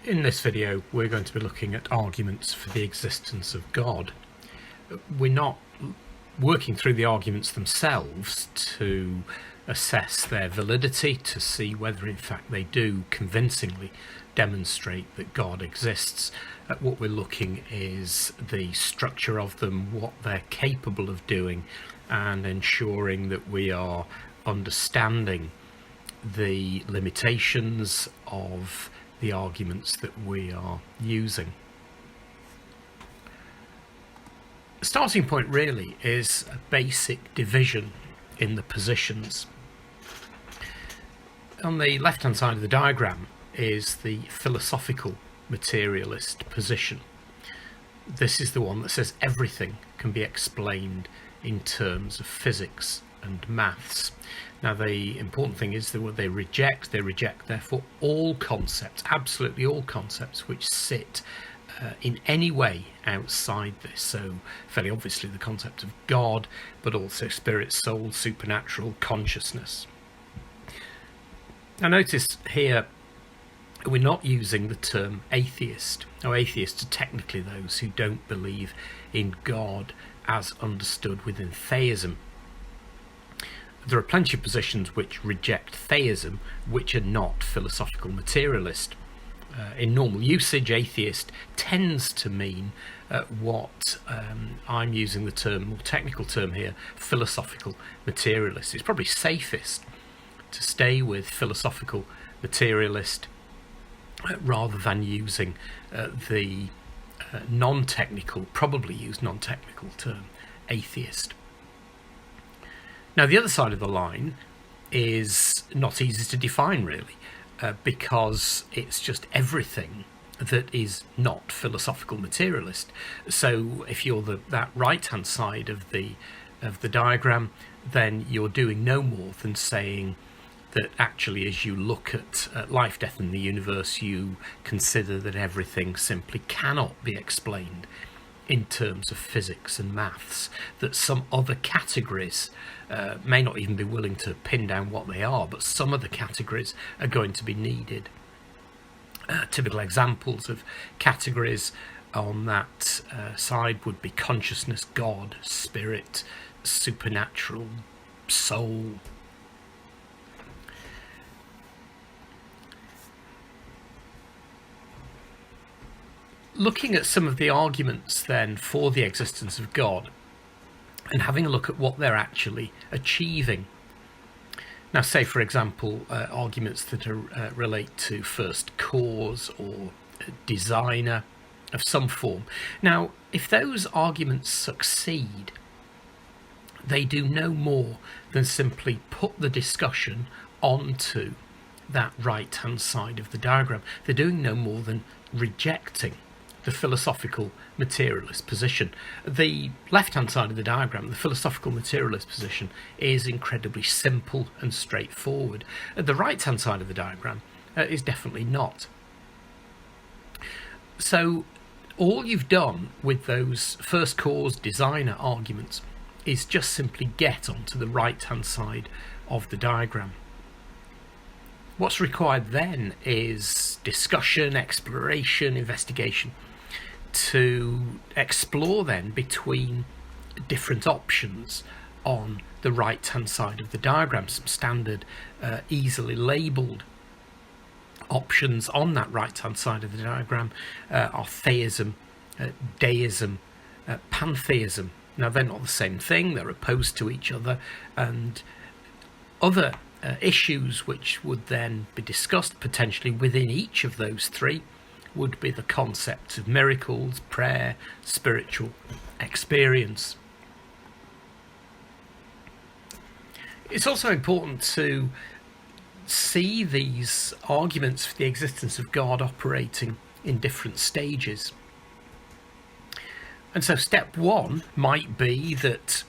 In this video, we're going to be looking at arguments for the existence of God. We're not working through the arguments themselves to assess their validity, to see whether in fact they do convincingly demonstrate that God exists. What we're looking is the structure of them, what they're capable of doing, and ensuring that we are understanding the limitations of the arguments that we are using. The starting point really is a basic division in the positions. On the left hand side of the diagram is the philosophical materialist position. This is the one that says everything can be explained in terms of physics and maths. Now, the important thing is that what they reject therefore all concepts, absolutely all concepts which sit in any way outside this. So fairly obviously the concept of God, but also spirit, soul, supernatural, consciousness. Now notice here we're not using the term atheist. Now, atheists are technically those who don't believe in God as understood within theism. There are plenty of positions which reject theism, which are not philosophical materialist. In normal usage, atheist tends to mean what I'm using the term, more technical term here, philosophical materialist. It's probably safest to stay with philosophical materialist rather than using the non-technical, probably used non-technical term, atheist. Now, the other side of the line is not easy to define, really, because it's just everything that is not philosophical materialist. So if you're that right-hand side of the diagram, then you're doing no more than saying that actually, as you look at life, death, and the universe, you consider that everything simply cannot be explained in terms of physics and maths, that some other categories may not even be willing to pin down what they are, but some other categories are going to be needed. Typical examples of categories on that side would be consciousness, God, spirit, supernatural, soul. Looking at some of the arguments then for the existence of God and having a look at what they're actually achieving. Now, say for example arguments that relate to first cause or designer of some form. Now, if those arguments succeed, they do no more than simply put the discussion onto that right hand side of the diagram. They're doing no more than rejecting the philosophical materialist position. The left-hand side of the diagram, the philosophical materialist position, is incredibly simple and straightforward. The right-hand side of the diagram is definitely not. So all you've done with those first cause designer arguments is just simply get onto the right-hand side of the diagram. What's required then is discussion, exploration, investigation, to explore then between different options on the right hand side of the diagram. Some standard easily labelled options on that right hand side of the diagram are theism, deism, pantheism. Now, they're not the same thing, they're opposed to each other, and other issues which would then be discussed potentially within each of those three would be the concepts of miracles, prayer, spiritual experience. It's also important to see these arguments for the existence of God operating in different stages. And so step one might be that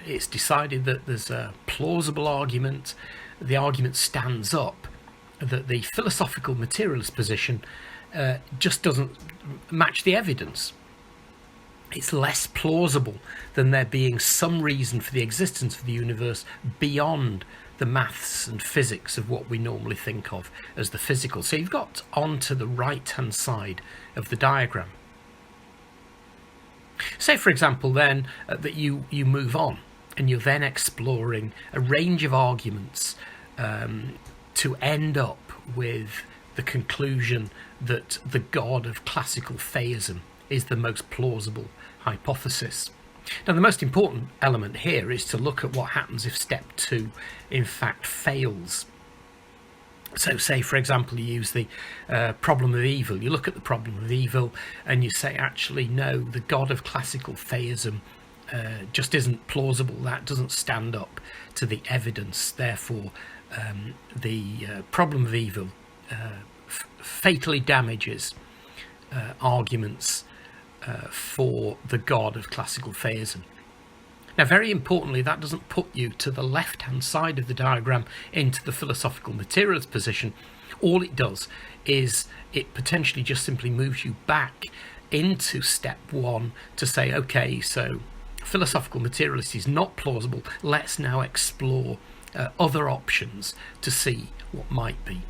it's decided that there's a plausible argument, the argument stands up, that the philosophical materialist position just doesn't match the evidence. It's less plausible than there being some reason for the existence of the universe beyond the maths and physics of what we normally think of as the physical. So you've got onto the right-hand side of the diagram. Say, for example, then that you move on and you're then exploring a range of arguments to end up with the conclusion that the God of classical theism is the most plausible hypothesis. Now, the most important element here is to look at what happens if step 2 in fact fails. So say, for example, you use the problem of evil. You look at the problem of evil and you say, actually, no, the God of classical theism just isn't plausible. That doesn't stand up to the evidence. Therefore, the problem of evil fatally damages arguments for the God of classical theism. Now, very importantly, that doesn't put you to the left-hand side of the diagram into the philosophical materialist position. All it does is it potentially just simply moves you back into step 1 to say, okay, so philosophical materialist is not plausible. Let's now explore other options to see what might be.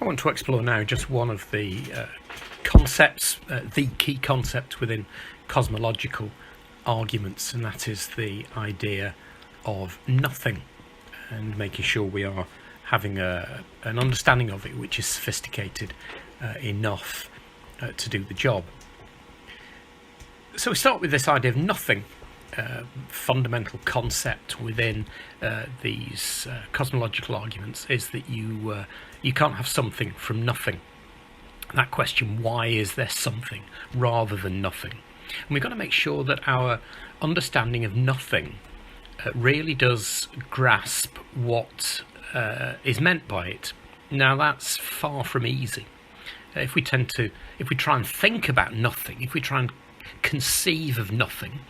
I want to explore now just one of the concepts, the key concept within cosmological arguments, and that is the idea of nothing, and making sure we are having an understanding of it which is sophisticated enough to do the job. So we start with this idea of nothing. Fundamental concept within these cosmological arguments is that you can't have something from nothing. That question, why is there something rather than nothing? And we've got to make sure that our understanding of nothing really does grasp what is meant by it. Now, that's far from easy. If we try and think about nothing, if we try and conceive of nothing,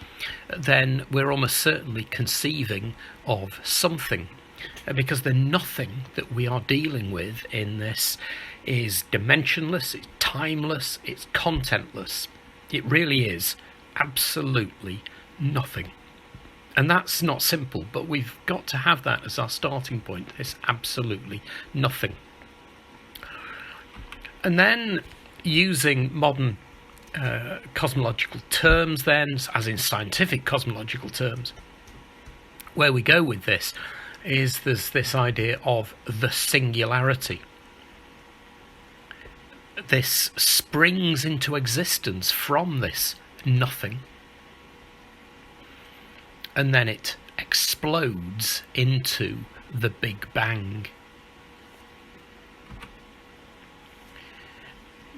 then we're almost certainly conceiving of something, because the nothing that we are dealing with in this is dimensionless, it's timeless, it's contentless. It really is absolutely nothing. And that's not simple, but we've got to have that as our starting point. It's absolutely nothing. And then, using modern cosmological terms then, as in scientific cosmological terms, where we go with this is there's this idea of the singularity. This springs into existence from this nothing, and then it explodes into the Big Bang.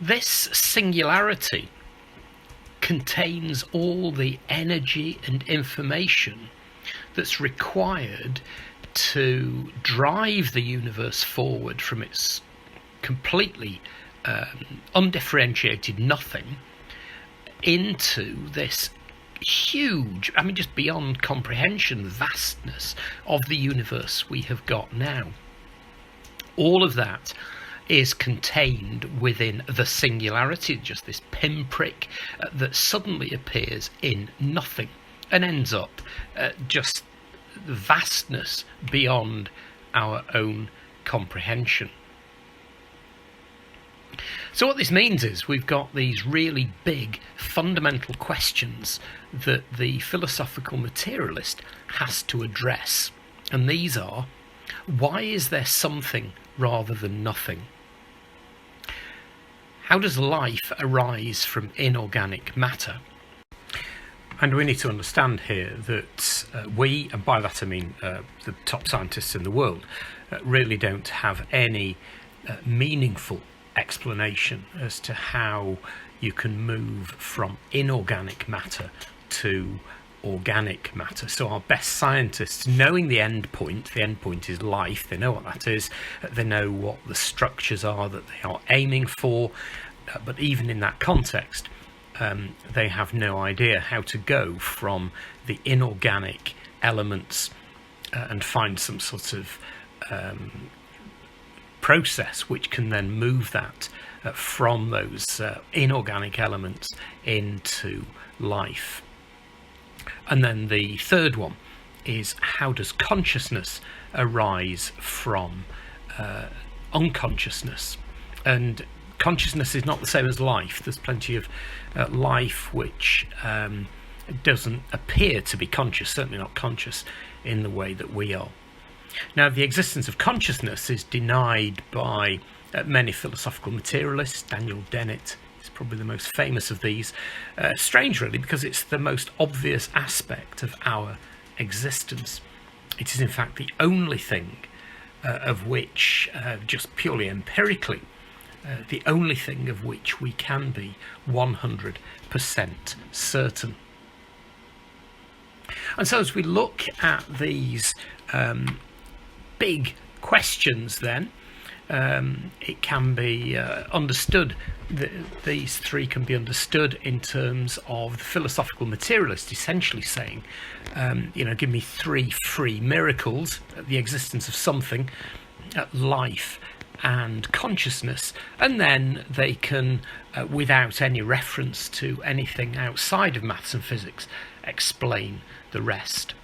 This singularity contains all the energy and information that's required to drive the universe forward from its completely undifferentiated nothing into this huge, I mean, just beyond comprehension, vastness of the universe we have got now. All of that is contained within the singularity, just this pinprick that suddenly appears in nothing and ends up just vastness beyond our own comprehension. So what this means is we've got these really big fundamental questions that the philosophical materialist has to address. And these are, why is there something rather than nothing? How does life arise from inorganic matter? And we need to understand here that we, and by that I mean the top scientists in the world, really don't have any meaningful explanation as to how you can move from inorganic matter to organic matter. So our best scientists, knowing the end point is life, they know what that is, they know what the structures are that they are aiming for, but even in that context, they have no idea how to go from the inorganic elements and find some sort of process which can then move that from those inorganic elements into life. And then the third one is, how does consciousness arise from unconsciousness? And consciousness is not the same as life. There's plenty of life which doesn't appear to be conscious, certainly not conscious in the way that we are. Now, the existence of consciousness is denied by many philosophical materialists. Daniel Dennett is probably the most famous of these. Strange, really, because it's the most obvious aspect of our existence. It is, in fact, the only thing of which, just purely empirically, the only thing of which we can be 100% certain. And so as we look at these big questions then, it can be understood, these three can be understood in terms of the philosophical materialist essentially saying, give me three free miracles: the existence of something, life, and consciousness, and then they can, without any reference to anything outside of maths and physics, explain the rest.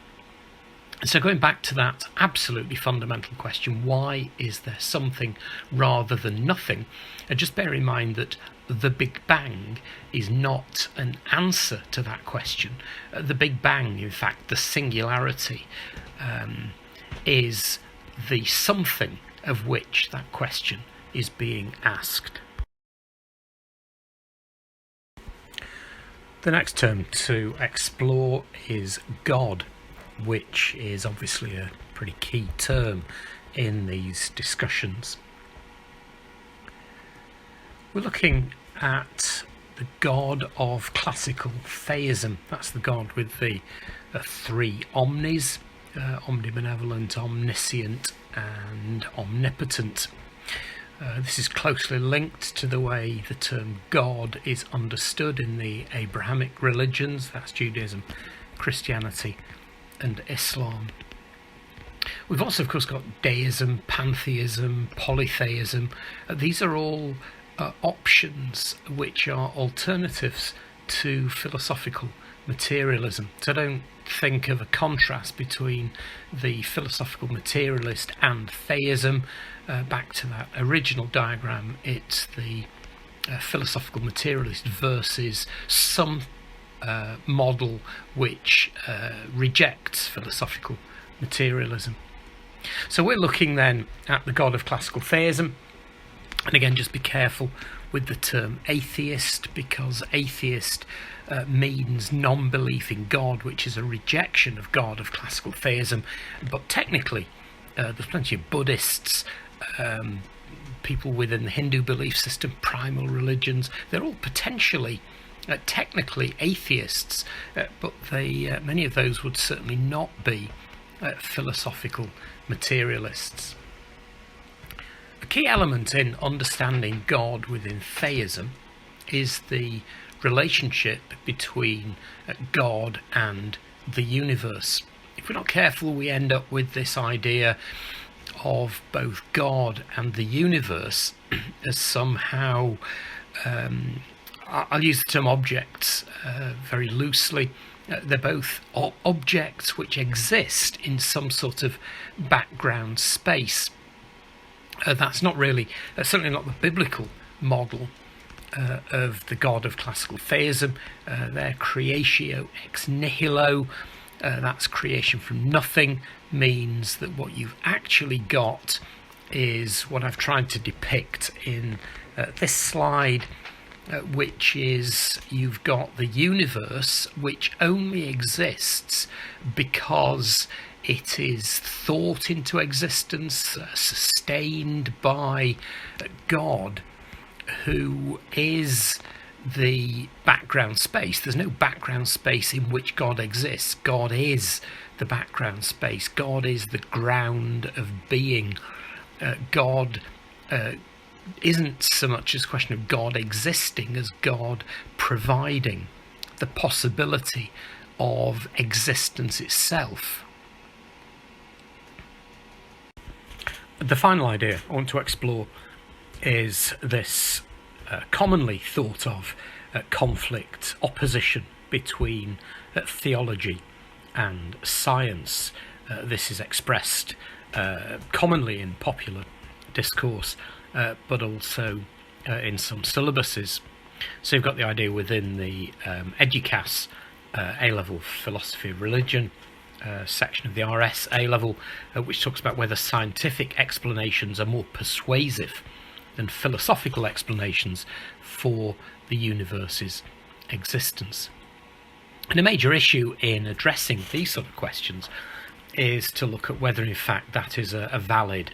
So going back to that absolutely fundamental question, why is there something rather than nothing? Just bear in mind that the Big Bang is not an answer to that question. The Big Bang, in fact, the singularity, is the something of which that question is being asked. The next term to explore is God, which is obviously a pretty key term in these discussions. We're looking at the God of classical theism. That's the God with the three omnis, omnibenevolent, omniscient, and omnipotent. This is closely linked to the way the term God is understood in the Abrahamic religions, that's Judaism, Christianity, and Islam. We've also, of course, got deism, pantheism, polytheism. These are all options which are alternatives to philosophical materialism. So don't think of a contrast between the philosophical materialist and theism. Back to that original diagram, it's the philosophical materialist versus some model which rejects philosophical materialism. So we're looking then at the God of classical theism, and again, just be careful with the term atheist, because atheist means non-belief in God, which is a rejection of God of classical theism. But technically, there's plenty of Buddhists, people within the Hindu belief system, primal religions. They're all potentially technically atheists, but many of those would certainly not be philosophical materialists. A key element in understanding God within theism is the relationship between God and the universe. If we're not careful, we end up with this idea of both God and the universe as somehow, I'll use the term objects very loosely. They're both objects which exist in some sort of background space. That's not really, certainly not the biblical model of the God of classical theism. They're creatio ex nihilo. That's creation from nothing, means that what you've actually got is what I've tried to depict in this slide, which is you've got the universe which only exists because it is thought into existence, sustained by God, who is the background space. There's no background space in which God exists. God is the background space. God is the ground of being. God isn't so much as a question of God existing as God providing the possibility of existence itself. The final idea I want to explore is this commonly thought of conflict, opposition between theology and science. This is expressed commonly in popular discourse, but also in some syllabuses. So you've got the idea within the EDUCAS A-level philosophy of religion section of the RS A-level, which talks about whether scientific explanations are more persuasive than philosophical explanations for the universe's existence. And a major issue in addressing these sort of questions is to look at whether in fact that is a valid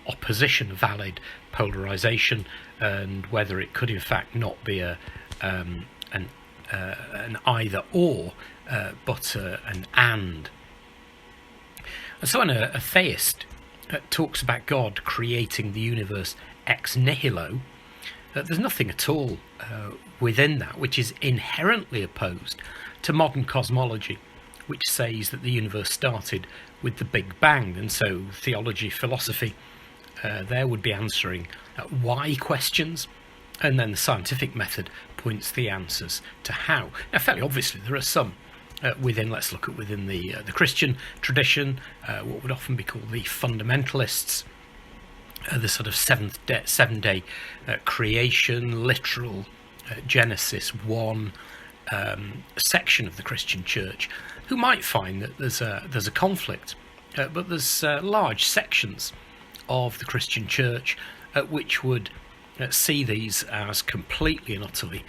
opposition, a valid polarization, and whether it could in fact not be an either or, but an and. And so when a theist talks about God creating the universe ex nihilo, there's nothing at all within that which is inherently opposed to modern cosmology, which says that the universe started with the Big Bang. And so theology, philosophy, there would be answering why questions, and then the scientific method points the answers to how. Now, fairly obviously, there are some let's look at within the Christian tradition, what would often be called the fundamentalists, the sort of seven-day creation, literal Genesis 1 section of the Christian church, who might find that there's a conflict, but there's large sections of the Christian church which would see these as completely and utterly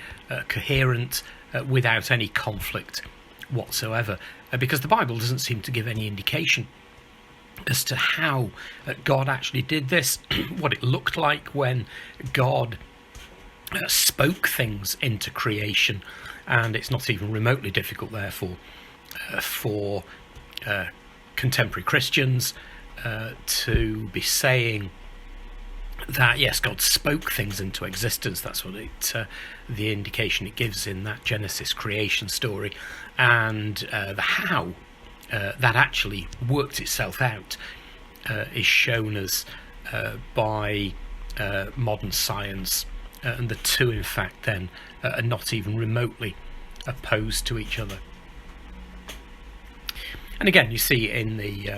coherent, without any conflict whatsoever, because the Bible doesn't seem to give any indication as to how God actually did this, what it looked like when God spoke things into creation. And it's not even remotely difficult, therefore, for contemporary Christians to be saying that, yes, God spoke things into existence. That's what the indication it gives in that Genesis creation story. And the how that actually worked itself out is shown us by modern science, and the two, in fact, then are not even remotely opposed to each other. And again, you see in the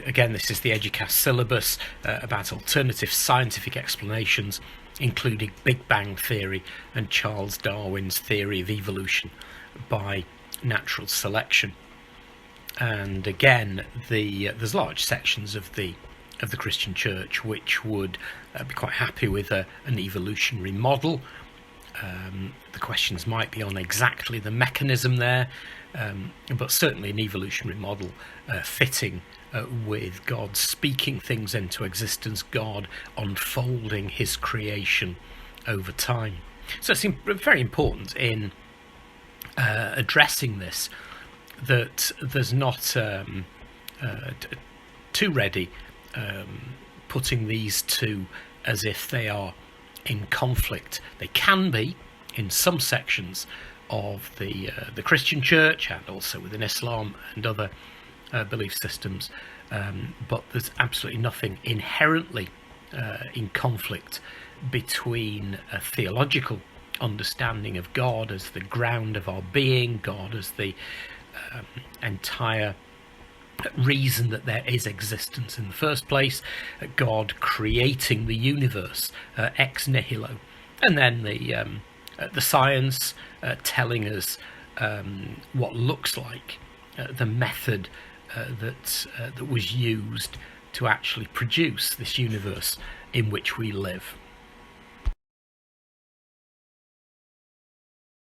again, this is the EDUCAS syllabus about alternative scientific explanations, including Big Bang theory and Charles Darwin's theory of evolution by natural selection. And again, there's large sections of the Christian church which would be quite happy with an evolutionary model. The questions might be on exactly the mechanism there, but certainly an evolutionary model fitting with God speaking things into existence, God unfolding his creation over time. So it's very important in addressing this that there's not too ready putting these two as if they are in conflict. They can be in some sections of the Christian church, and also within Islam and other belief systems, but there's absolutely nothing inherently in conflict between a theological understanding of God as the ground of our being, God as the entire reason that there is existence in the first place, God creating the universe ex nihilo, and then the science telling us what looks like the method that was used to actually produce this universe in which we live.